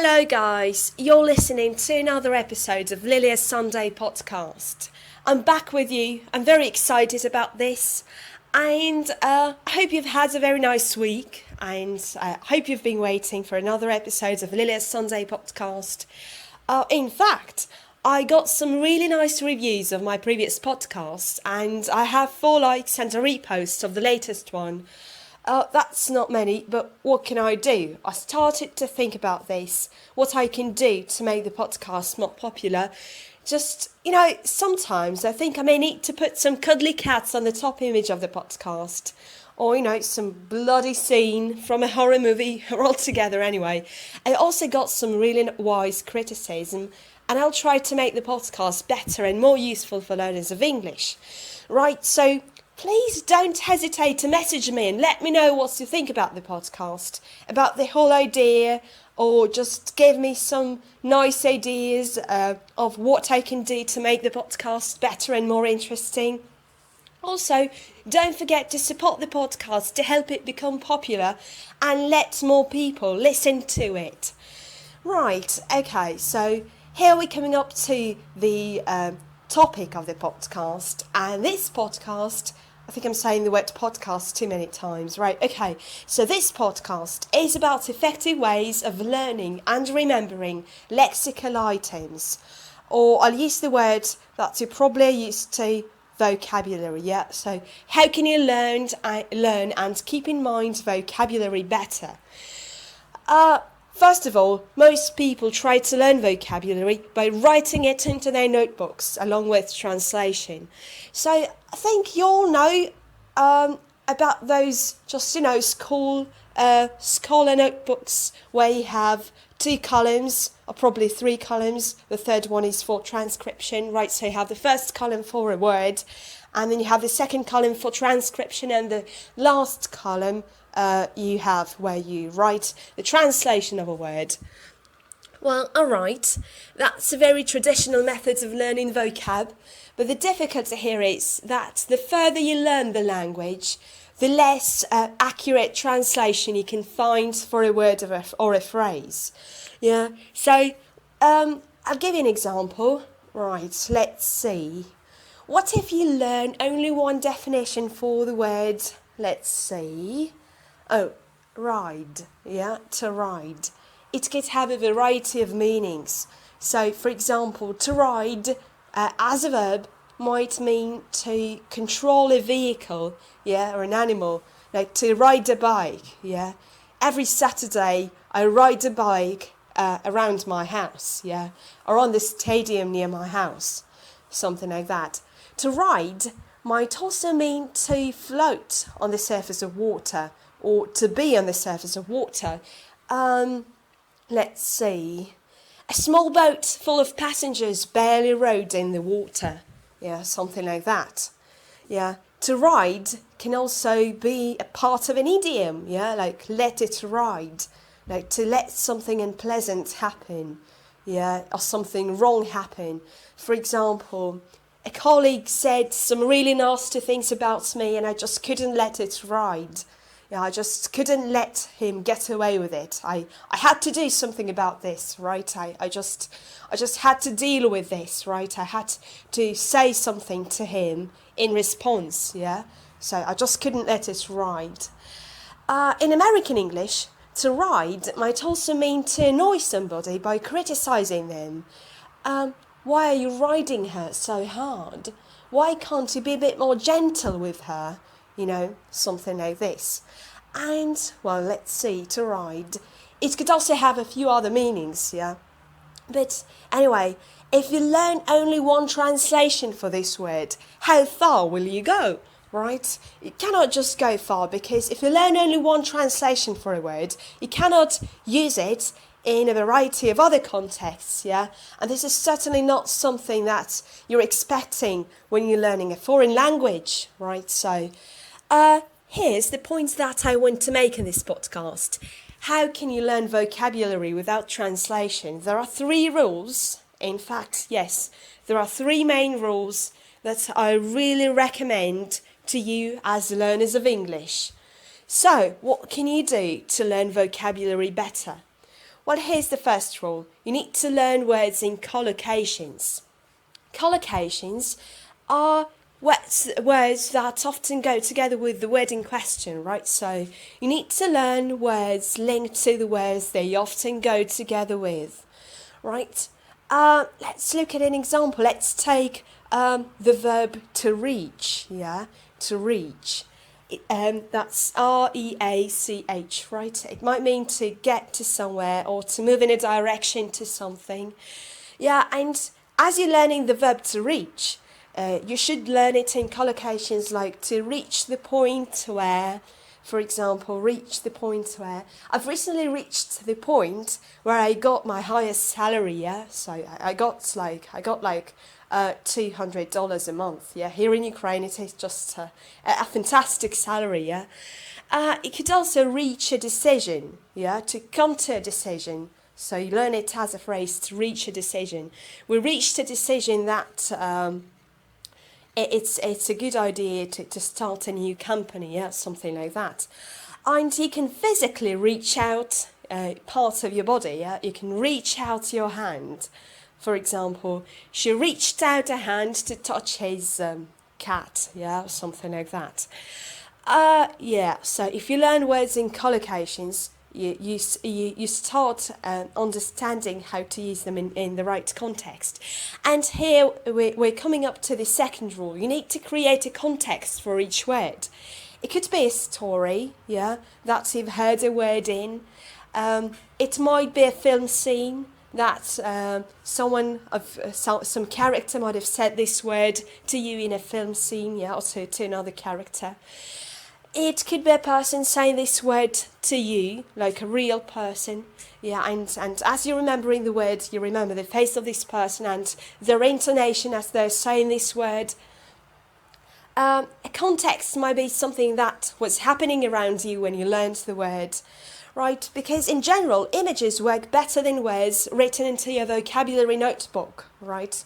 Hello guys, you're listening to another episode of Lilia's Sunday podcast. I'm back with you, I'm very excited about this and I hope you've had a very nice week and I hope you've been waiting for another episode of Lilia's Sunday podcast. In fact, I got some really nice reviews of my previous podcast and I have 4 likes and a repost of the latest one. That's not many, but what can I do? I started to think about this, what I can do to make the podcast more popular. Just, sometimes I think I may need to put some cuddly cats on the top image of the podcast. Or, some bloody scene from a horror movie, or altogether anyway. I also got some really wise criticism, and I'll try to make the podcast better and more useful for learners of English. Right, so please don't hesitate to message me and let me know what you think about the podcast, about the whole idea, or just give me some nice ideas of what I can do to make the podcast better and more interesting. Also, don't forget to support the podcast to help it become popular and let more people listen to it. Right, okay, so here we're coming up to the topic of the podcast, and this podcast, I think I'm saying the word podcast too many times, right? Okay, so this podcast is about effective ways of learning and remembering lexical items, or I'll use the word that you're probably used to, vocabulary, yeah? So how can you learn and keep in mind vocabulary better? First of all, most people try to learn vocabulary by writing it into their notebooks along with translation. So I think you all know about those scholar notebooks where you have 2 columns or probably 3 columns. The third one is for transcription, right? So you have the first column for a word and then you have the second column for transcription and the last column you have where you write the translation of a word. Well, alright, that's a very traditional method of learning vocab, but the difficulty here is that the further you learn the language, the less accurate translation you can find for a word or a phrase. Yeah, so I'll give you an example. Right, let's see. What if you learn only one definition for the word, let's see. Oh, ride, yeah, to ride. It could have a variety of meanings. So, for example, to ride as a verb might mean to control a vehicle, yeah, or an animal, like to ride a bike, yeah. Every Saturday I ride a bike around my house, yeah, or on the stadium near my house, something like that. To ride might also mean to float on the surface of water, or to be on the surface of water. Let's see. A small boat full of passengers barely rode in the water. Yeah, something like that. Yeah. To ride can also be a part of an idiom. Yeah, like let it ride. Like to let something unpleasant happen. Yeah, or something wrong happen. For example, a colleague said some really nasty things about me and I just couldn't let it ride. Yeah, I just couldn't let him get away with it. I had to do something about this, right? I just had to deal with this, right? I had to say something to him in response, yeah? So I just couldn't let it ride. In American English, to ride might also mean to annoy somebody by criticizing them. Why are you riding her so hard? Why can't you be a bit more gentle with her? Something like this. And, well, let's see, to ride. It could also have a few other meanings, yeah? But anyway, if you learn only one translation for this word, how far will you go, right? You cannot just go far, because if you learn only one translation for a word, you cannot use it in a variety of other contexts, yeah? And this is certainly not something that you're expecting when you're learning a foreign language, right? So, here's the points that I want to make in this podcast. How can you learn vocabulary without translation? There are 3 rules. In fact, yes, there are 3 main rules that I really recommend to you as learners of English. So, what can you do to learn vocabulary better? Well, here's the first rule. You need to learn words in collocations. Collocations are words that often go together with the word in question, right? So you need to learn words linked to the words they often go together with, right? Let's look at an example. Let's take the verb to reach, yeah? To reach. That's R-E-A-C-H, right? It might mean to get to somewhere or to move in a direction to something. Yeah, and as you're learning the verb to reach, you should learn it in collocations like to reach the point where, for example, reach the point where. I've recently reached the point where I got my highest salary, yeah? So I got like $200 a month, yeah? Here in Ukraine it is just a fantastic salary, yeah? It could also reach a decision, yeah? To come to a decision. So you learn it as a phrase, to reach a decision. We reached a decision that it's a good idea to start a new company, yeah, something like that. And you can physically reach out part of your body, yeah. You can reach out your hand. For example, she reached out a hand to touch his cat, yeah, something like that. Yeah. So if you learn words in collocations, you start understanding how to use them in the right context. And here we're coming up to the second rule. You need to create a context for each word. It could be a story, yeah, that you've heard a word in. It might be a film scene that some character might have said this word to you in a film scene, yeah, or to another character. It could be a person saying this word to you, like a real person, yeah, and as you're remembering the word, you remember the face of this person and their intonation as they're saying this word. A context might be something that was happening around you when you learned the word, right? Because in general, images work better than words written into your vocabulary notebook, right?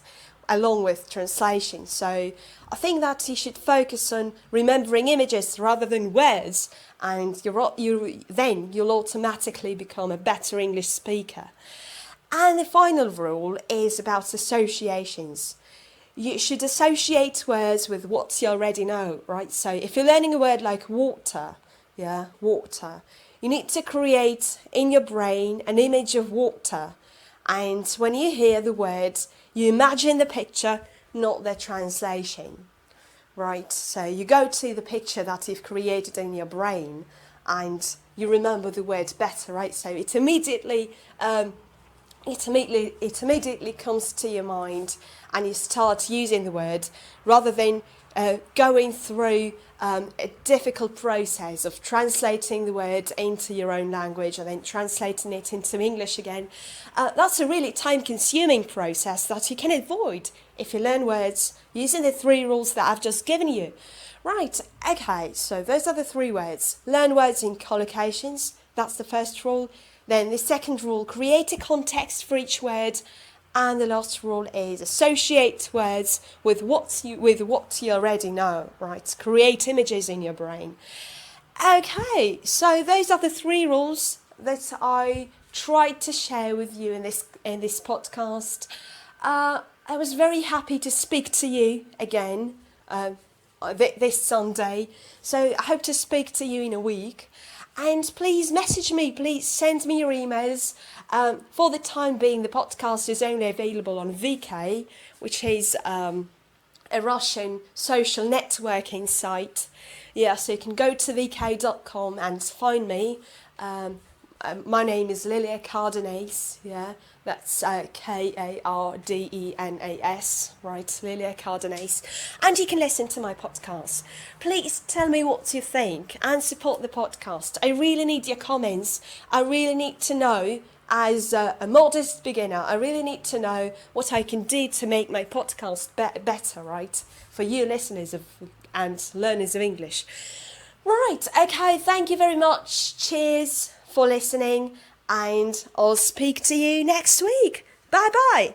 Along with translation. So I think that you should focus on remembering images rather than words, and you'll automatically become a better English speaker. And the final rule is about associations. You should associate words with what you already know, right? So if you're learning a word like water, yeah, water, you need to create in your brain an image of water. And when you hear the words, you imagine the picture, not the translation, right? So you go to the picture that you've created in your brain and you remember the word better, right? So it immediately comes to your mind and you start using the word rather than going through a difficult process of translating the word into your own language and then translating it into English again. That's a really time-consuming process that you can avoid if you learn words using the 3 rules that I've just given you. Right, okay, so those are the 3 words. Learn words in collocations, that's the first rule. Then the second rule, create a context for each word. And the last rule is associate words with what you already know, right? Create images in your brain. Okay, so those are the 3 rules that I tried to share with you in this podcast. I was very happy to speak to you again this Sunday. So I hope to speak to you in a week. And please message me, please send me your emails. For the time being, the podcast is only available on VK, which is a Russian social networking site. Yeah, so you can go to vk.com and find me. My name is Lilia Cardenas, yeah, that's Kardenas, right, Lilia Cardenas. And you can listen to my podcast. Please tell me what you think and support the podcast. I really need your comments. I really need to know, as a modest beginner, I really need to know what I can do to make my podcast better, right, for you listeners and learners of English. Right, okay, thank you very much. Cheers for listening, and I'll speak to you next week. Bye bye.